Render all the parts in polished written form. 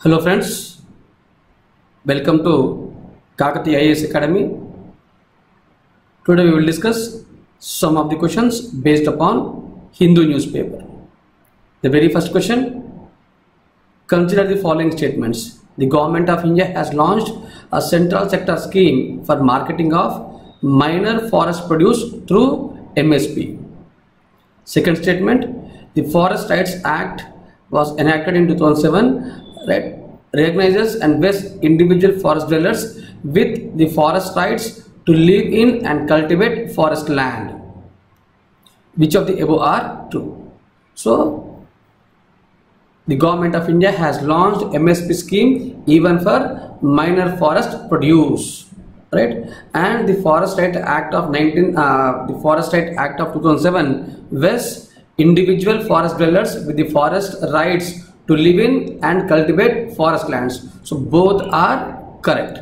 Hello friends, welcome to Kakati IAS Academy. Today we will discuss some of the questions based upon Hindu newspaper. The very first question, consider the following statements. The government of India has launched a central sector scheme for marketing of minor forest produce through MSP. Second statement, the Forest Rights Act was enacted in 2007. Recognizes and vests individual forest dwellers with the forest rights to live in and cultivate forest land. Which of the above are true? So, the government of India has launched MSP scheme even for minor forest produce, right? And the Forest Right Act of 2007 vests individual forest dwellers with the forest rights to live in and cultivate forest lands. So both are correct.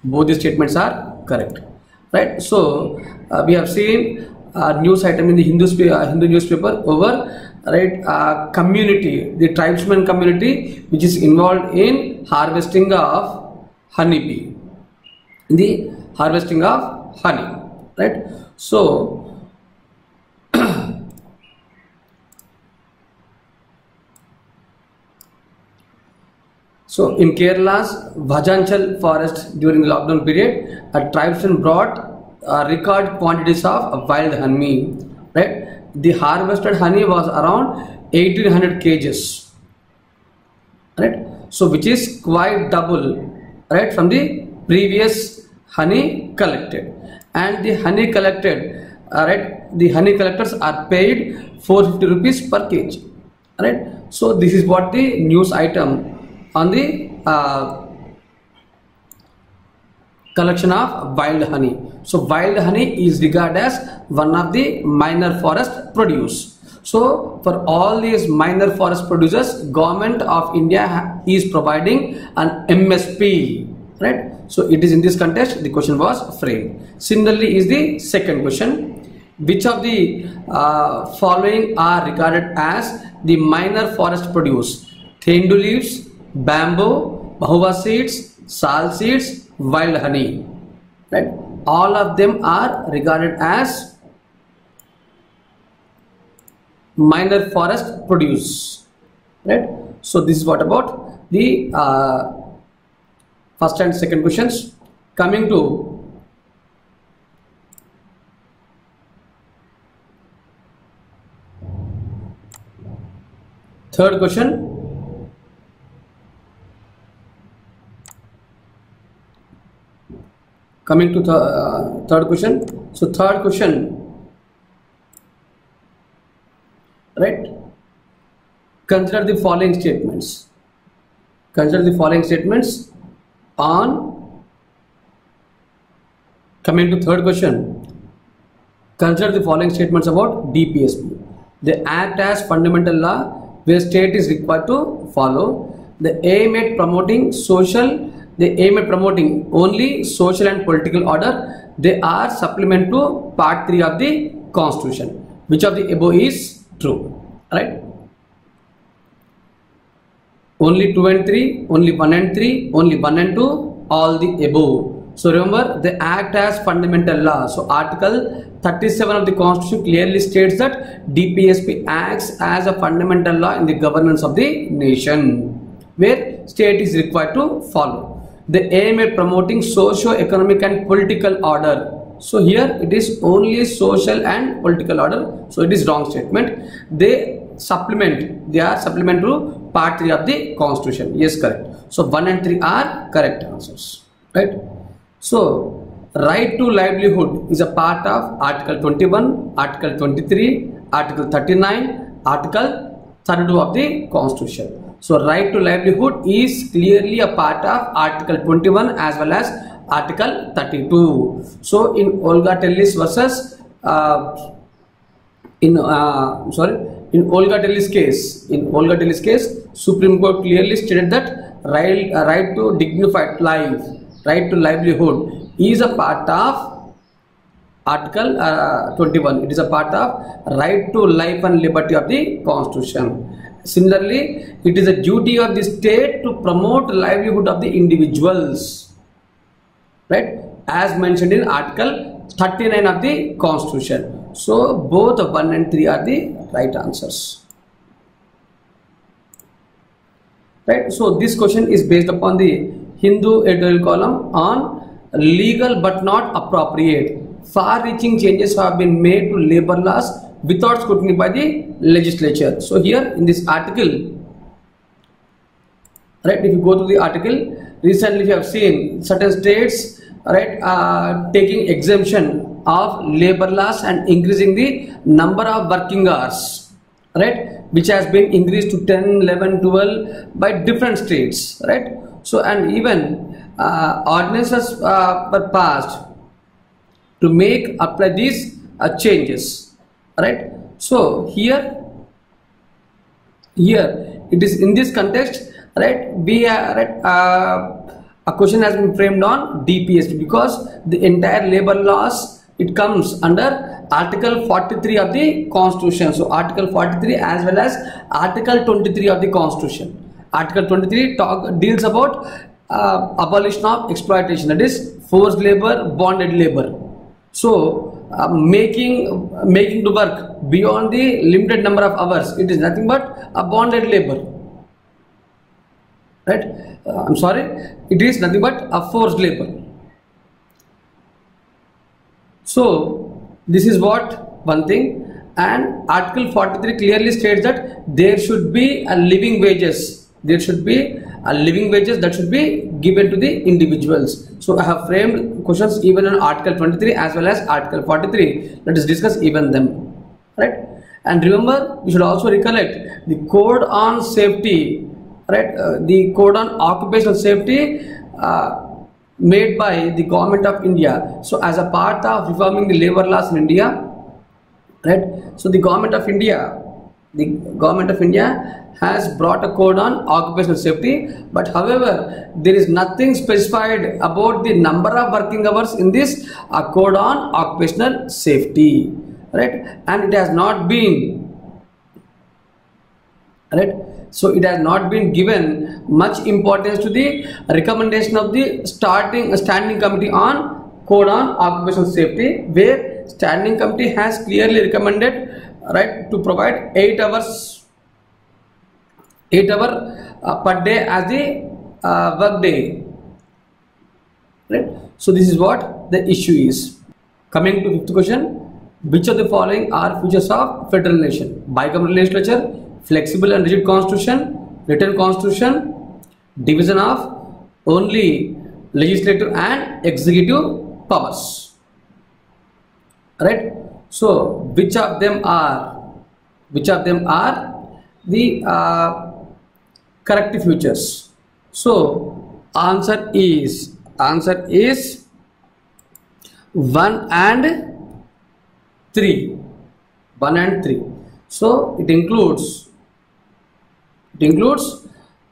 Both the statements are correct, right? So we have seen a news item in the Hindu newspaper over, right, community, the tribesman community which is involved in harvesting of honeybee, the harvesting of honey, right? So in Kerala's Bhajanchal forest during the lockdown period, a tribesman brought record quantities of wild honey. Right, the harvested honey was around 1800 kgs. Right, so which is quite double, right, from the previous honey collected. And the honey collected, right, the honey collectors are paid 450 rupees per kg. Right, so this is what the news item on the collection of wild honey. So wild honey is regarded as one of the minor forest produce. So for all these minor forest producers, government of India is providing an MSP, right? So it is in this context the question was framed. Similarly is the second question. Which of the following are regarded as the minor forest produce? Thendu leaves, bamboo, mahuwa seeds, sal seeds, wild honey, right? All of them are regarded as minor forest produce, right? So this is what about the first and second questions. Coming to third question. Coming to the third question. So third question, right? Consider the following statements. Consider the following statements on. Coming to third question. Consider the following statements about DPSP. The act as fundamental law where state is required to follow. The aim at promoting only social and political order. They are supplement to part 3 of the constitution. Which of the above is true? Right? Only 2 and 3, only 1 and 3, only 1 and 2, all the above. So remember, the act as fundamental law. So article 37 of the constitution clearly states that DPSP acts as a fundamental law in the governance of the nation, where state is required to follow. The aim at promoting socio-economic and political order. So here it is only social and political order. So it is wrong statement. They are supplement to part 3 of the constitution. Yes, correct. So 1 and 3 are correct answers. Right. So right to livelihood is a part of Article 21, Article 23, Article 39, Article 32 of the constitution. So right to livelihood is clearly a part of Article 21 as well as Article 32. So in Olga Tellis versus in Olga Tellis case, Supreme Court clearly stated that right to dignified life, right to livelihood is a part of Article 21. It is a part of right to life and liberty of the constitution. Similarly, it is a duty of the state to promote livelihood of the individuals, right, as mentioned in Article 39 of the Constitution. So both 1 and 3 are the right answers. Right. So this question is based upon the Hindu editorial column on legal but not appropriate. Far-reaching changes have been made to labor laws without scrutiny by the legislature. So here in this article, right, if you go to the article, recently we have seen certain states, right, taking exemption of labor laws and increasing the number of working hours, right, which has been increased to 10, 11, 12 by different states, right. So and even ordinances were passed to make apply these changes, right. So here it is in this context, right, we are a question has been framed on DPST because the entire labor laws, it comes under Article 43 of the Constitution. So Article 43 as well as Article 23 of the Constitution. Article 23 deals about abolition of exploitation, that is forced labor, bonded labor. So making to work beyond the limited number of hours, it is nothing but a bonded labor, right. I'm sorry, it is nothing but a forced labor. So this is what one thing, and Article 43 clearly states that there should be a living wages. There should be a living wages that should be given to the individuals. So I have framed questions even on Article 23 as well as Article 43. Let us discuss even them, right? And remember, we should also recollect the Code on Safety, right? The Code on Occupational Safety made by the Government of India. So as a part of reforming the labor laws in India, right? So the Government of India has brought a code on occupational safety, but however there is nothing specified about the number of working hours in this code on occupational safety, right? And it has not been, right, so it has not been given much importance to the recommendation of the standing committee on code on occupational safety, where standing committee has clearly recommended, right, to provide 8 hours per day as the work day, right. So this is what the issue is. Coming to fifth question, which of the following are features of federal nation? Bicameral legislature, flexible and rigid constitution, written constitution, division of only legislative and executive powers, right. So which of them are the correct features? So answer is 1 and 3. So it includes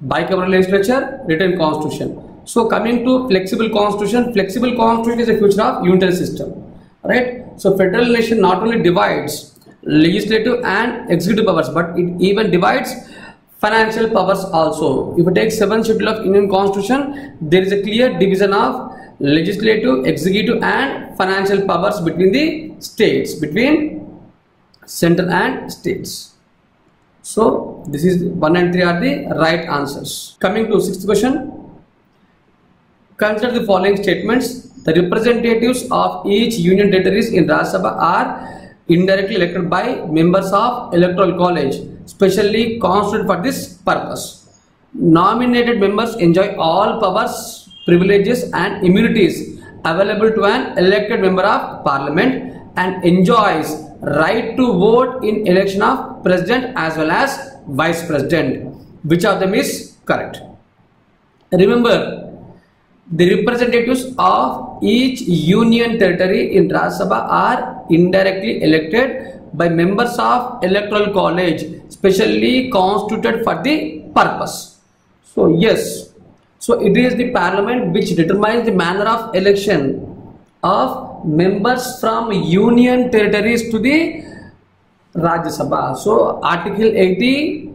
bicameral legislature, written constitution. So coming to flexible constitution is a feature of unitary system, right. So federal nation not only divides legislative and executive powers, but it even divides financial powers also. If you take 7th schedule of Indian Constitution, there is a clear division of legislative, executive and financial powers between the states, between central and states. So this is 1 and 3 are the right answers. Coming to 6th question, consider the following statements. The representatives of each union territories in Rajya Sabha are indirectly elected by members of electoral college, specially constituted for this purpose. Nominated members enjoy all powers, privileges and immunities available to an elected member of parliament and enjoys right to vote in election of president as well as vice president. Which of them is correct? Remember, the representatives of each union territory in Rajya Sabha are indirectly elected by members of electoral college, specially constituted for the purpose. So yes, so it is the parliament which determines the manner of election of members from union territories to the Rajya Sabha. So Article 80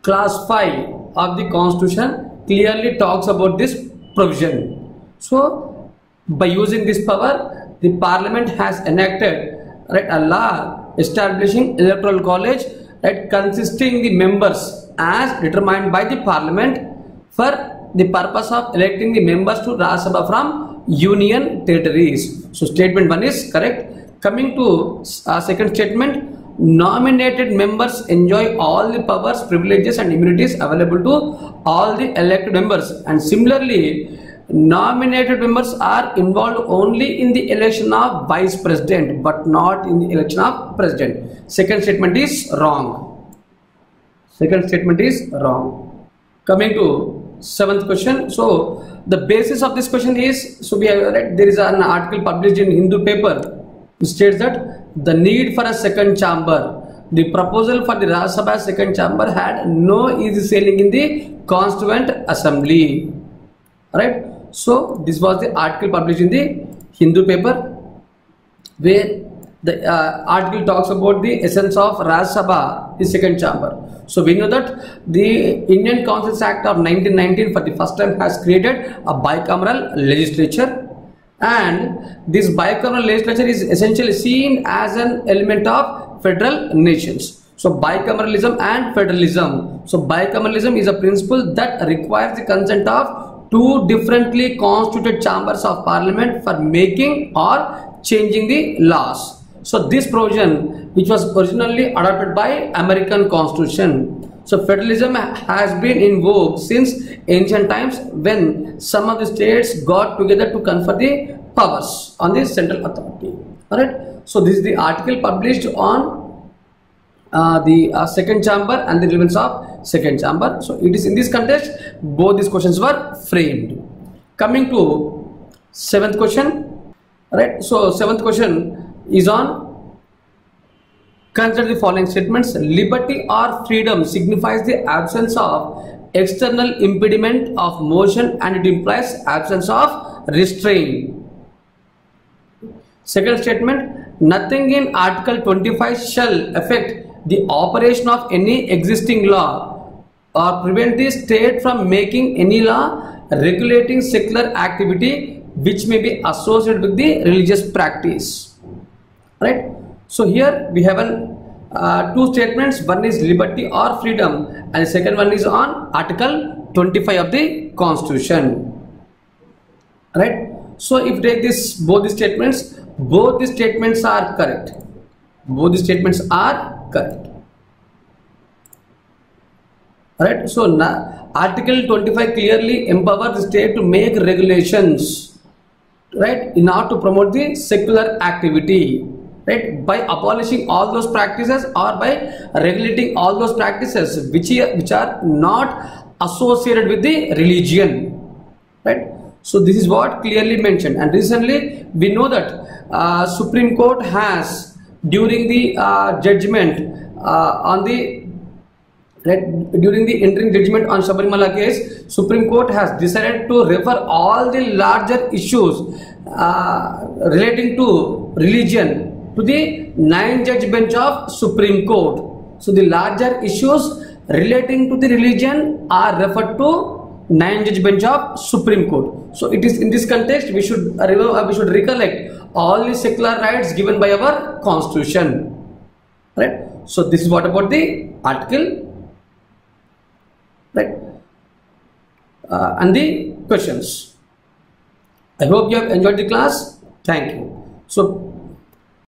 Clause 5 of the Constitution clearly talks about this provision. So by using this power, the Parliament has enacted, right, a law establishing electoral college, right, consisting the members as determined by the Parliament for the purpose of electing the members to Rajya Sabha from union territories. So statement 1 is correct. Coming to second statement, nominated members enjoy all the powers, privileges and immunities available to all the elected members, and similarly nominated members are involved only in the election of vice president but not in the election of president. Second statement is wrong. Second statement is wrong. Coming to seventh question. So the basis of this question is, so we have read, there is an article published in Hindu paper. It states that the need for a second chamber, the proposal for the Rajya Sabha second chamber had no easy sailing in the Constituent Assembly. Alright, so this was the article published in the Hindu paper, where the article talks about the essence of Rajya Sabha, the second chamber. So we know that the Indian Councils Act of 1919 for the first time has created a bicameral legislature, and this bicameral legislature is essentially seen as an element of federal nations. So bicameralism and federalism. So bicameralism is a principle that requires the consent of two differently constituted chambers of parliament for making or changing the laws. So this provision, which was originally adopted by American Constitution. So federalism has been in vogue since ancient times, when some of the states got together to confer the powers on the central authority. Alright, so this is the article published on the second chamber and the relevance of second chamber. So it is in this context both these questions were framed. Coming to seventh question. Alright, so seventh question is on, consider the following statements. Liberty or freedom signifies the absence of external impediment of motion and it implies absence of restraint. Second statement, nothing in Article 25 shall affect the operation of any existing law or prevent the state from making any law regulating secular activity which may be associated with the religious practice. Right? So here we have two statements. One is liberty or freedom, and the second one is on Article 25 of the Constitution. Right? So if you take this, both the statements are correct. Both the statements are correct. Alright, so Article 25 clearly empowers the state to make regulations, right, in order to promote the secular activity, right, by abolishing all those practices or by regulating all those practices which are not associated with the religion, right. So this is what clearly mentioned, and recently we know that Supreme Court has, during the judgment on the during the entering judgment on Sabarimala case, Supreme Court has decided to refer all the larger issues relating to religion to the 9-judge bench of Supreme Court. So the larger issues relating to the religion are referred to 9-judge bench of Supreme Court. So it is in this context we should recollect all the secular rights given by our Constitution. Right? So this is what about the article. Right, and the questions. I hope you have enjoyed the class. Thank you. So